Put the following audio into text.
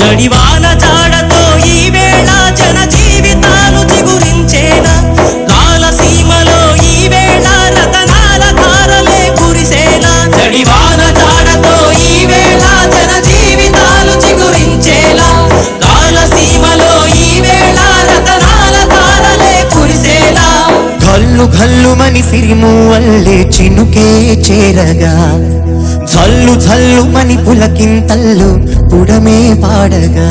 జడివాన జాడతో ఈ వేళ జన జీవితాలు చిగురించేనా రాలసీమలో ఈ వేళ రతనాల ధారలే కురిసేనా జడివాన జాడతో ఈ వేళ జన జీవితాలు చిగురించేలా రాలసీమలో ఈ వేళ రతనాల ధారలే కురిసేలా ఘల్లు ఘల్లుమని సిరిమూవల్లే చినుకే చేరగా ఝల్లు ఝల్లుమని పులకింతల్లు పుడమే పాడగా